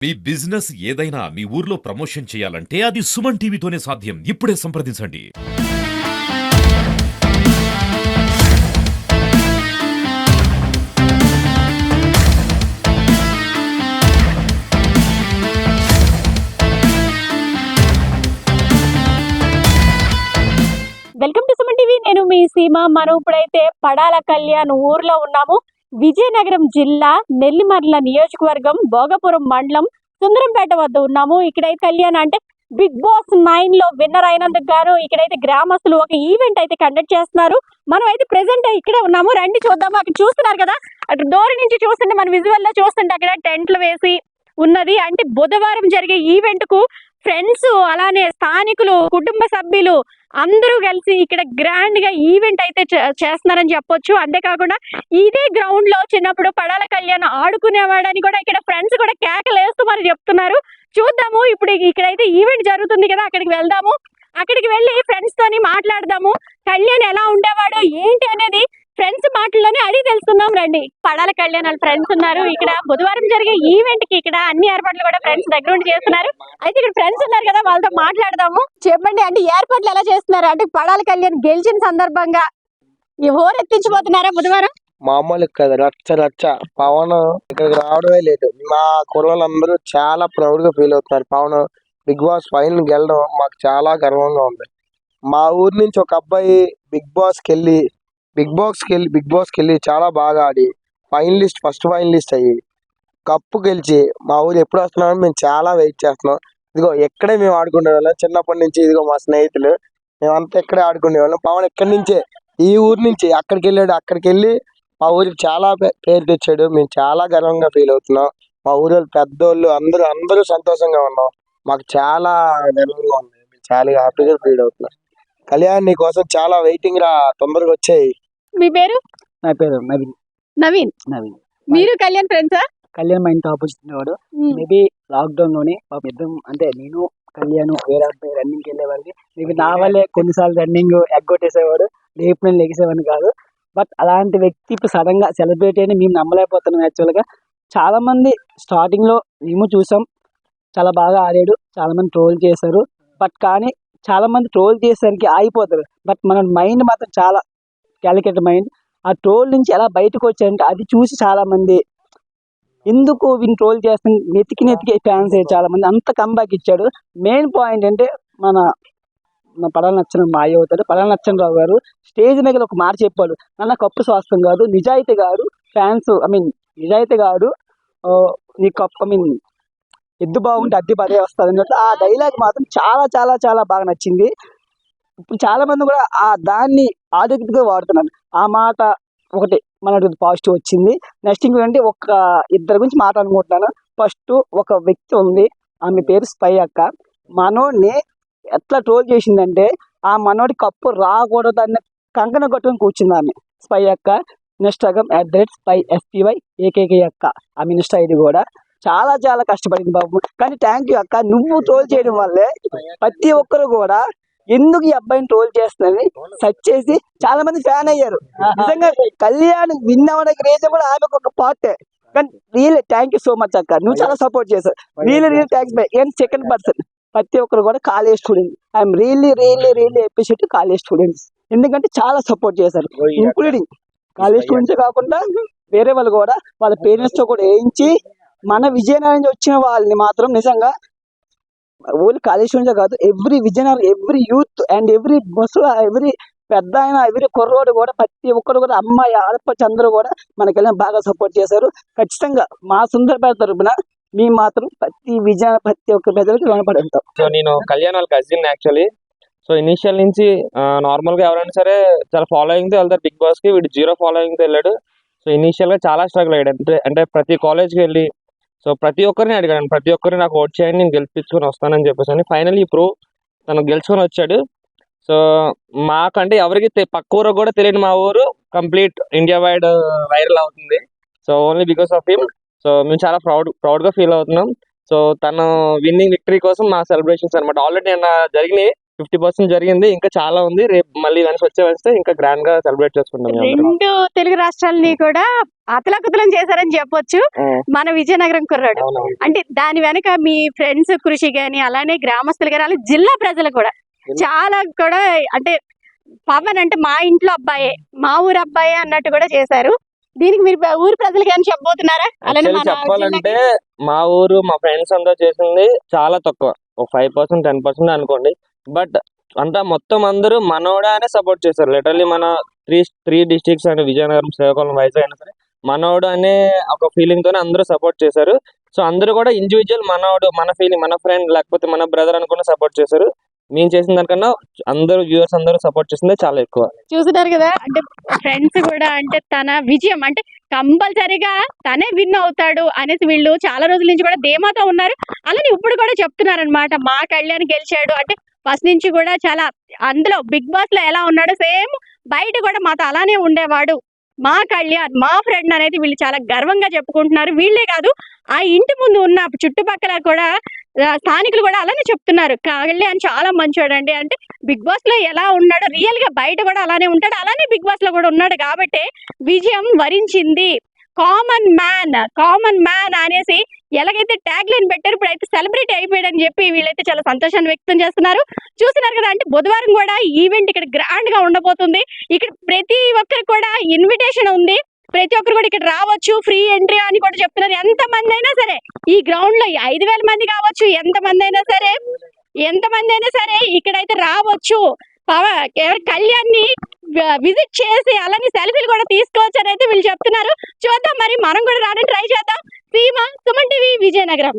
మీ business ఏదైనా మీ ఊర్లో promotion చేయాలంటే అది సుమన్ టీవీతోనే సాధ్యం. ఇప్పుడే సంప్రదించండి. Welcome to Suman TV. నేను మీ సీమ. మనం ఇప్పుడైతే పడాల కళ్యాణ్ ఊర్లో ఉన్నాము. విజయనగరం జిల్లా నెల్లిమర్ల నియోజకవర్గం భోగపురం మండలం సుందరంపేట వద్ద ఉన్నాము. ఇక్కడైతే కళ్యాణ్ అంటే బిగ్ బాస్ 9 లో విన్నర్ అయినందుకు గాను ఇక్కడైతే గ్రామస్తులు ఒక ఈవెంట్ అయితే కండక్ట్ చేస్తున్నారు. మనం అయితే ప్రెసెంట్ ఇక్కడే ఉన్నాము. రండి చూద్దాము. అక్కడ చూస్తున్నారు కదా, అటు డోర్ నుంచి చూస్తుంటే మన విజువల్ లో చూస్తుంటే అక్కడ టెంట్లు వేసి ఉన్నది. అంటే బుధవారం జరిగే ఈవెంట్ కు ఫ్రెండ్స్, అలానే స్థానికులు, కుటుంబ సభ్యులు అందరూ కలిసి ఇక్కడ గ్రాండ్ గా ఈవెంట్ అయితే చేస్తున్నారని చెప్పొచ్చు. అంతేకాకుండా ఇదే గ్రౌండ్ లో చిన్నప్పుడు పడాల కళ్యాణ్ ఆడుకునేవాడని కూడా ఇక్కడ ఫ్రెండ్స్ కూడా కేకలు వేస్తూ మరి చెప్తున్నారు. చూద్దాము. ఇప్పుడు ఇక్కడైతే ఈవెంట్ జరుగుతుంది కదా, అక్కడికి వెళ్దాము. అక్కడికి వెళ్ళి ఫ్రెండ్స్ తోని మాట్లాడదాము. కళ్యాణ్ ఎలా ఉండేవాడు ఏంటి అనేది ఫ్రెండ్స్ మాటల్లోనే అడిగి తెలుసుకుందాం రండి. పడాల కళ్యాణ్ వాళ్ళ ఫ్రెండ్స్ ఉన్నారు. ఇక్కడ బుధవారం జరిగే ఈవెంట్ కి ఇక్కడ అన్ని ఏర్పాట్లు కూడా ఫ్రెండ్స్ దగ్గర ఉండి చేస్తున్నారు. అయితే ఇక్కడ ఫ్రెండ్స్ ఉన్నారు కదా, వాళ్ళతో మాట్లాడదాము. చెప్పండి, అంటే ఏర్పాట్లు ఎలా చేస్తున్నారు? అంటే పడాల కళ్యాణ్ గెలిచిన సందర్భంగా ఈ ఎత్తించిపోతున్నారా బుధవారం? మామూలు కదా, రచ్చ రచ్చ. పవన్ ఇక్కడికి రావడమే లేదు. మా కుర్రోళ్ళందరూ చాలా ప్రౌడ్ గా ఫీల్ అవుతున్నారు. పవన్ బిగ్ బాస్ ఫైనల్ గెలడం మాకు చాలా గర్వంగా ఉంది. మా ఊరి నుంచి ఒక అబ్బాయి బిగ్ బాస్ కెళ్ళి చాలా బాగా ఆడి ఫస్ట్ ఫైనలిస్ట్ అయ్యి కప్పు గెలిచి మా ఊరు ఎప్పుడు వస్తున్నామని మేము చాలా వెయిట్ చేస్తున్నాం. ఇదిగో ఎక్కడే మేము ఆడుకునే వాళ్ళం చిన్నప్పటి నుంచి. ఇదిగో మా స్నేహితులు మేమంతా ఎక్కడే ఆడుకునే వాళ్ళం. పవన్ ఎక్కడి నుంచే ఈ ఊరి నుంచి అక్కడికి వెళ్ళాడు. అక్కడికి వెళ్ళి మా ఊరికి చాలా పేరు తెచ్చాడు. మేము చాలా గర్వంగా ఫీల్ అవుతున్నాం. మా ఊరి పెద్దోళ్ళు అందరూ సంతోషంగా ఉన్నాం. మాకు చాలా గర్వంగా ఉంది. మేము చాలా హ్యాపీగా ఫీల్ అవుతున్నాం. కళ్యాణ్ నీ కోసం చాలా వెయిటింగ్ రా, తొందరగా వచ్చాయి. మీ పేరు? నా పేరు నవీన్. నవీన్. మీరు కళ్యాణ్ ఫ్రెండ్సా? కళ్యాణ్ మా ఇంటి ఆపోజిట్ ఉండేవాడు. మేబీ లాక్డౌన్ లోనే ఇద్దరం, అంటే నేను కళ్యాణ్ వేరే అబ్బాయి రన్నింగ్ వెళ్ళేవాడిని. మేబీ నా వల్లే కొన్నిసార్లు రన్నింగ్ ఎగ్గొట్టేసేవాడు. రేపు నేను లెగిసేవాడిని కాదు. బట్ అలాంటి వ్యక్తి ఇప్పుడు సడన్ గా సెలబ్రిటీ అని మేము నమ్మలేకపోతున్నాం. యాక్చువల్ గా చాలా మంది స్టార్టింగ్ లో మేము చూసాం, చాలా బాగా ఆడాడు, చాలా మంది ట్రోల్ చేశారు. బట్ కానీ చాలా మంది ట్రోల్ చేసేసరికి ఆగిపోతారు. బట్ మన మైండ్ మాత్రం చాలా క్యాలిక్యులేటెడ్ మైండ్. ఆ ట్రోల్ నుంచి ఎలా బయటకు వచ్చారంటే అది చూసి చాలా మంది ఎందుకు వీని ట్రోల్ చేస్తాను నెతికి ఫ్యాన్స్ చాలా మంది అంత కంబ్యాక్ ఇచ్చాడు. మెయిన్ పాయింట్ అంటే మన పడాల నచ్చని మాయ అవుతాడు. పడాల నచ్చనరావు గారు స్టేజ్ మీద ఒక మాట చెప్పాడు, నన్న కప్పు స్వాస్థ్యం కాదు నిజాయితీ గారు ఫ్యాన్స్ నిజాయితీ గారు నీ కప్పు ఎద్దు బాగుంటే అద్దె పదే వస్తుంది అన్నట్టు ఆ డైలాగ్ మాత్రం చాలా చాలా చాలా బాగా నచ్చింది. ఇప్పుడు చాలా మంది కూడా ఆ దాన్ని ఆరోగ్యంగా వాడుతున్నారు. ఆ మాట ఒకటి మన పాజిటివ్ వచ్చింది. నెక్స్ట్ ఇంకోటి ఒక ఇద్దరు గురించి మాట్లాడుకుంటున్నాను. ఫస్ట్ ఒక వ్యక్తి ఉంది, ఆమె పేరు స్పై అక్క. మనోడిని ఎట్లా ట్రోల్ చేసిందంటే ఆ మనోడి కప్పు రాకూడదు అన్న కంకణ కట్టుకొని కూర్చుంది ఆమె స్పై అక్క. ఇన్స్టాగ్రామ్ @SPY AKK అక్క ఆమె ఇన్స్టా ఐడి కూడా. చాలా చాలా కష్టపడింది బాబు. కానీ థ్యాంక్ యూ అక్క, నువ్వు ట్రోల్ చేయడం వల్లే ప్రతి ఒక్కరు కూడా ఎందుకు ఈ అబ్బాయిని ట్రోల్ చేస్తుందని సెర్చ్ చేసి చాలా మంది ఫ్యాన్ అయ్యారు. నిజంగా కళ్యాణ్ విన్ అవ్వడానికి రీజన్ కూడా ఆమెకు ఒక పార్టే. కానీ real thank you so much అక్క, నువ్వు చాలా సపోర్ట్ చేశావు. Real thanks bye. And second person ప్రతి ఒక్కరు కూడా college student. I'm really appreciate college students. ఎందుకంటే చాలా సపోర్ట్ చేశారు. ఇంక్లూడింగ్ కాలేజ్ స్టూడెంట్స్ కాకుండా వేరే వాళ్ళు కూడా వాళ్ళ పేరెంట్స్ తో కూడా వేయించి మన విజయనగరం నుంచి వచ్చిన వాళ్ళని మాత్రం నిజంగా ఓన్లీ కాలేజ్ స్టూడెంట్స్ కాదు, every Vizianagaram, every youth and every ముసలి, ఎవ్రీ పెద్ద ఆయన, ఎవ్రీ కుర్రోడు కూడా ప్రతి ఒక్కరు కూడా అమ్మాయి ఆడపచ్చి అందరూ కూడా మనకెళ్ళి బాగా సపోర్ట్ చేశారు. ఖచ్చితంగా మా సుందరపేట తరపున మేము మాత్రం ప్రతి ఒక్క ప్రజలకు రుణపడి ఉంటాం. సో నేను కళ్యాణ్ వాళ్ళ కజిన్ యాక్చువల్లీ. సో ఇనిషియల్ నుంచి నార్మల్ గా ఎవరైనా సరే చాలా ఫాలోయింగ్ తో వెళ్తారు బిగ్ బాస్ కి. వీడు 0 ఫాలోయింగ్ తో వెళ్ళాడు. సో ఇనిషియల్ గా చాలా స్ట్రగుల్ అయ్యాడు. అంటే ప్రతి కాలేజ్కి వెళ్ళి సో ప్రతి ఒక్కరిని అడిగాడు, ప్రతి ఒక్కరిని నాకు ఓట్ చేయండి నేను గెలిపించుకొని వస్తానని చెప్పేసి అని. ఫైనల్లీ తను గెలుచుకొని వచ్చాడు. సో మాకంటే ఎవరికి పక్క ఊరు కూడా తెలియని మా ఊరు కంప్లీట్ ఇండియా వైడ్ వైరల్ అవుతుంది. So only because of him. So మేము చాలా ప్రౌడ్ గా ఫీల్ అవుతున్నాం. సో తను విన్నింగ్ విక్టరీ కోసం మా సెలబ్రేషన్స్ అనమాట. ఆల్రెడీ నిన్న జరిగినాయి. 50% జరిగింది, ఇంకా చాలా ఉంది. రేపు మళ్ళీ వస్తే ఇంకా గ్రాండ్ గా సెలబ్రేట్ చేసుకుంటాం మేము అందరం. రెండు తెలుగు రాష్ట్రాలని కూడా అతలాకుతలం చేశారని చెప్పొచ్చు మన విజయనగరం కుర్రాడు. అవునవును. అంటే దాని వెనక మీ ఫ్రెండ్స్ కృషి గాని, అలానే గ్రామస్తులు గాని, అలాగే జిల్లా ప్రజలు కూడా చాలా కూడా అంటే పవన్ అంటే మా ఇంట్లో అబ్బాయే, మా ఊరు అబ్బాయే అన్నట్టు కూడా చేశారు. దీనికి మీరు ఊరు ప్రజలకి ఏమైనా చెప్పబోతున్నారా? అలానే Actually మన చెప్పాలంటే మా ఊరు మా ఫ్రెండ్స్ అంతా చేసింది చాలా తక్కువ, ఒక 5% 10% అనుకోండి. బట్ అంతా మొత్తం అందరూ మనోడా అనే సపోర్ట్ చేశారు. లిటరల్లీ మన త్రీ డిస్ట్రిక్ట్స్ అంటే విజయనగరం, శ్రీకాకుళం, వైజాగ్ అయినా సరే మనోడు అనే ఒక ఫీలింగ్ తోనే అందరూ సపోర్ట్ చేశారు. సో అందరూ కూడా ఇండివిజువల్ మనోడు, మన ఫీలింగ్, మన ఫ్రెండ్ లేకపోతే మన బ్రదర్ అనుకుని సపోర్ట్ చేశారు. మేము చేసిన దానికన్నా అందరూ వ్యూవర్స్ అందరూ సపోర్ట్ చేసిందే చాలా ఎక్కువ. చూస్తున్నారు కదా, అంటే ఫ్రెండ్స్ కూడా అంటే తన విజయం అంటే కంపల్సరీగా తనే విన్ అవుతాడు అనేసి వీళ్ళు చాలా రోజుల నుంచి కూడా ధీమాతో ఉన్నారు. అలానే ఇప్పుడు కూడా చెప్తున్నారు అనమాట, మా కళ్యాణ్ గెలిచాడు అంటే ఫస్ట్ నుంచి కూడా చాలా అందులో బిగ్ బాస్ లో ఎలా ఉన్నాడో సేమ్ బయట కూడా మాతో అలానే ఉండేవాడు మా కళ్యాణ్, మా ఫ్రెండ్ అనేది వీళ్ళు చాలా గర్వంగా చెప్పుకుంటున్నారు. వీళ్ళే కాదు, ఆ ఇంటి ముందు ఉన్న చుట్టుపక్కల కూడా స్థానికులు కూడా అలానే చెప్తున్నారు, కళ్యాణ్ చాలా మంచోడండి. అంటే బిగ్ బాస్ లో ఎలా ఉన్నాడో రియల్ గా బయట కూడా అలానే ఉంటాడు, అలానే బిగ్ బాస్ లో కూడా ఉన్నాడు కాబట్టి విజయం వరించింది. కామన్ మ్యాన్ అనేసి ఎలాగైతే ట్యాగ్ లైన్ పెట్టారు, ఇప్పుడైతే సెలబ్రిటీ అయిపోయాడని చెప్పి వీళ్ళైతే చాలా సంతోషాన్ని వ్యక్తం చేస్తున్నారు. చూస్తున్నారు కదా, అంటే బుధవారం కూడా ఈవెంట్ ఇక్కడ గ్రాండ్ గా ఉండబోతుంది. ఇక్కడ ప్రతి ఒక్కరికి కూడా ఇన్విటేషన్ ఉంది, ప్రతి ఒక్కరు కూడా ఇక్కడ రావచ్చు, ఫ్రీ ఎంట్రీ అని కూడా చెప్తున్నారు. ఎంత మంది అయినా సరే ఈ గ్రౌండ్ లో 5,000 మంది కావచ్చు, ఎంత మంది అయినా సరే ఇక్కడైతే రావచ్చు. కళ్యాణ్ ని విజిట్ చేసి అలానే సెల్ఫీలు కూడా తీసుకోవచ్చు అని అయితే వీళ్ళు చెప్తున్నారు. చూద్దాం, మరి మనం కూడా రావడానికి ట్రై చేద్దాం. సీమ, సుమన్ టీవీ, విజయనగరం.